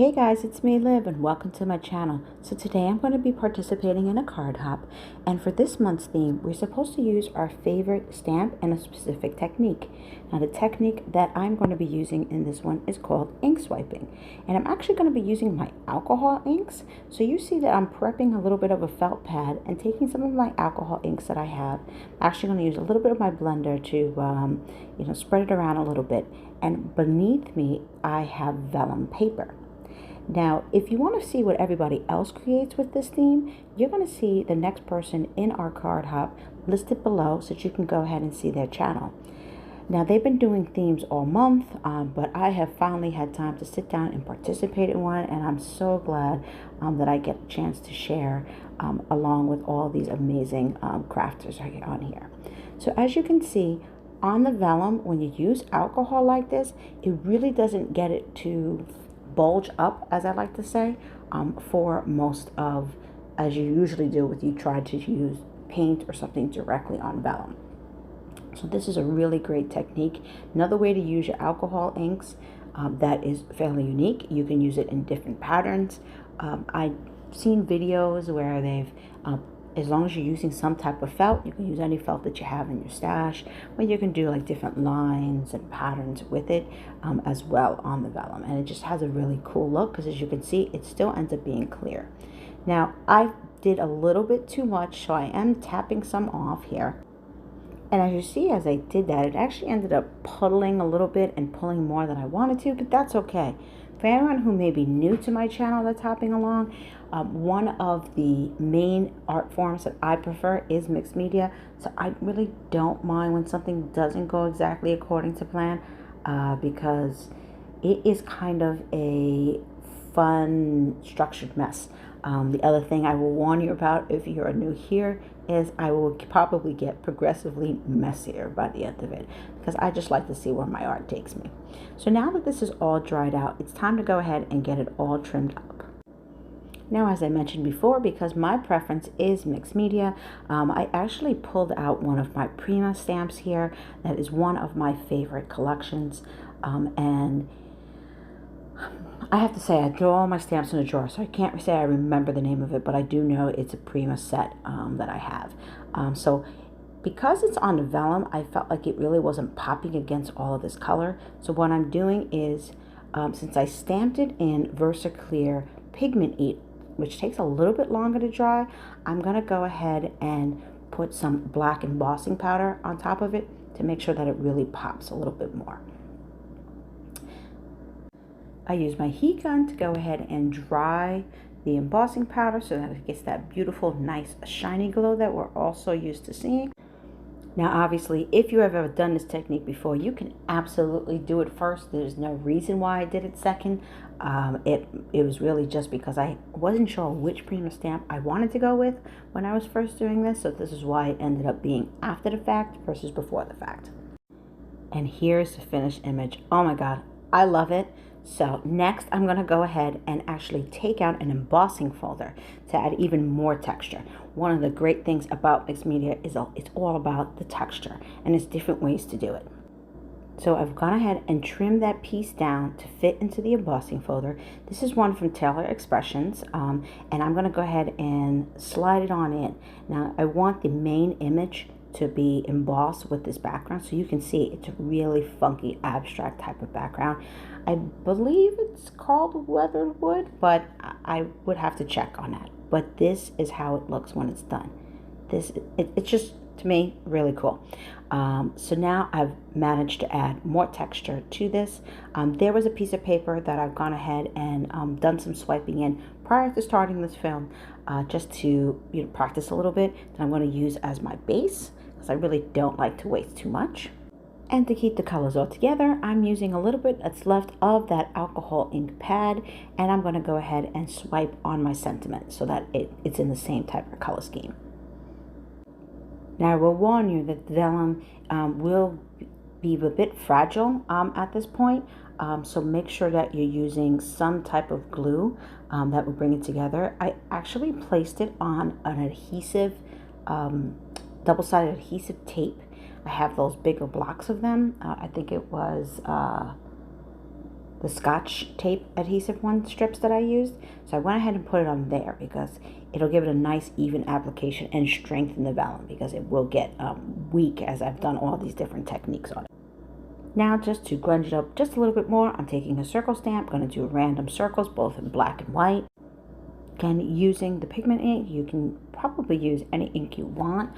Hey guys, it's me Liv and welcome to my channel. So today I'm going to be participating in a card hop, and for this month's theme we're supposed to use our favorite stamp and a specific technique. Now the technique that I'm going to be using in this one is called ink swiping, and I'm actually going to be using my alcohol inks. So you see that I'm prepping a little bit of a felt pad and taking some of my alcohol inks that I have. I'm actually going to use a little bit of my blender to spread it around a little bit, and beneath me I have vellum paper. Now, if you want to see what everybody else creates with this theme, you're going to see the next person in our card hop listed below so that you can go ahead and see their channel. Now, they've been doing themes all month, but I have finally had time to sit down and participate in one, and I'm so glad that I get a chance to share along with all these amazing crafters on here. So as you can see, on the vellum, when you use alcohol like this, it really doesn't get it to bulge up, as I like to say, for most of, as you usually do with you try to use paint or something directly on vellum. So this is a really great technique. Another way to use your alcohol inks that is fairly unique. You can use it in different patterns. I've seen videos where they've as long as you're using some type of felt, you can use any felt that you have in your stash, where you can do like different lines and patterns with it as well on the vellum. And it just has a really cool look because, as you can see, it still ends up being clear. Now, I did a little bit too much, so I am tapping some off here. And as you see, as I did that, it actually ended up puddling a little bit and pulling more than I wanted to, but that's okay. For anyone who may be new to my channel that's hopping along, one of the main art forms that I prefer is mixed media. So I really don't mind when something doesn't go exactly according to plan because it is kind of a fun, structured mess. The other thing I will warn you about if you're new here is I will probably get progressively messier by the end of it because I just like to see where my art takes me. So now that this is all dried out, it's time to go ahead and get it all trimmed up. Now, as I mentioned before, because my preference is mixed media, I actually pulled out one of my Prima stamps here. That is one of my favorite collections, and I have to say, I throw all my stamps in a drawer, so I can't say I remember the name of it, but I do know it's a Prima set that I have. So because it's on vellum, I felt like it really wasn't popping against all of this color. So what I'm doing is, since I stamped it in VersaClear Pigment Ink, which takes a little bit longer to dry, I'm going to go ahead and put some black embossing powder on top of it to make sure that it really pops a little bit more. I use my heat gun to go ahead and dry the embossing powder so that it gets that beautiful, nice, shiny glow that we're also used to seeing. Now, obviously, if you have ever done this technique before, you can absolutely do it first. There's no reason why I did it second. It was really just because I wasn't sure which Prima stamp I wanted to go with when I was first doing this. So this is why it ended up being after the fact versus before the fact. And here's the finished image. Oh my God, I love it. So next I'm going to go ahead and actually take out an embossing folder to add even more texture. One of the great things about mixed media is it's all about the texture, and there's different ways to do it. So I've gone ahead and trimmed that piece down to fit into the embossing folder. This is one from Taylor Expressions, and I'm going to go ahead and slide it on in. Now I want the main image to be embossed with this background, so you can see it's a really funky abstract type of background. I believe it's called weathered wood, but I would have to check on that. But this is how it looks when it's done. It's just, to me, really cool. So now I've managed to add more texture to this. There was a piece of paper that I've gone ahead and done some swiping in prior to starting this film, just to practice a little bit, that I'm going to use as my base, because I really don't like to waste too much. And to keep the colors all together, I'm using a little bit that's left of that alcohol ink pad, and I'm going to go ahead and swipe on my sentiment so that it's in the same type of color scheme. Now I will warn you that the vellum will be a bit fragile at this point, so make sure that you're using some type of glue that will bring it together. I actually placed it on an adhesive, double-sided adhesive tape. I have those bigger blocks of them. I think it was the Scotch tape adhesive one strips that I used. So I went ahead and put it on there because it'll give it a nice even application and strengthen the vellum, because it will get weak as I've done all these different techniques on it. Now, just to grunge it up just a little bit more, I'm taking a circle stamp, going to do random circles, both in black and white. Again, using the pigment ink, you can probably use any ink you want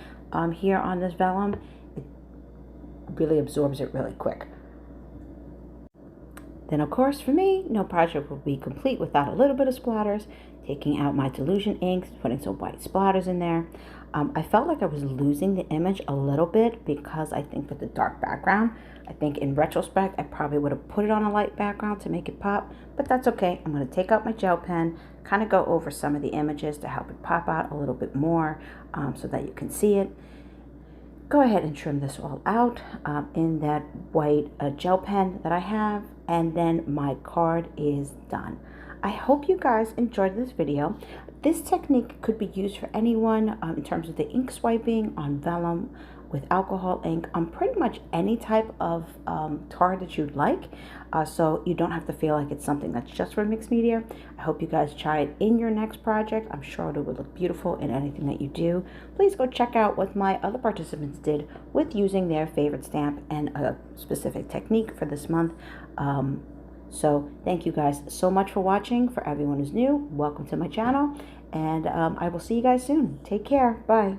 here on this vellum. It really absorbs it really quick. Then, of course, for me, no project will be complete without a little bit of splatters. Taking out my dilution inks, putting some white splatters in there. I felt like I was losing the image a little bit because I think with the dark background, I think in retrospect, I probably would have put it on a light background to make it pop, but that's okay. I'm going to take out my gel pen, kind of go over some of the images to help it pop out a little bit more so that you can see it. Go ahead and trim this all out in that white gel pen that I have, and then my card is done. I hope you guys enjoyed this video. This technique could be used for anyone in terms of the ink swiping on vellum with alcohol ink on pretty much any type of card that you'd like. So you don't have to feel like it's something that's just for mixed media. I hope you guys try it in your next project. I'm sure it would look beautiful in anything that you do. Please go check out what my other participants did with using their favorite stamp and a specific technique for this month. So thank you guys so much for watching. For everyone who's new, welcome to my channel, and I will see you guys soon. Take care. Bye.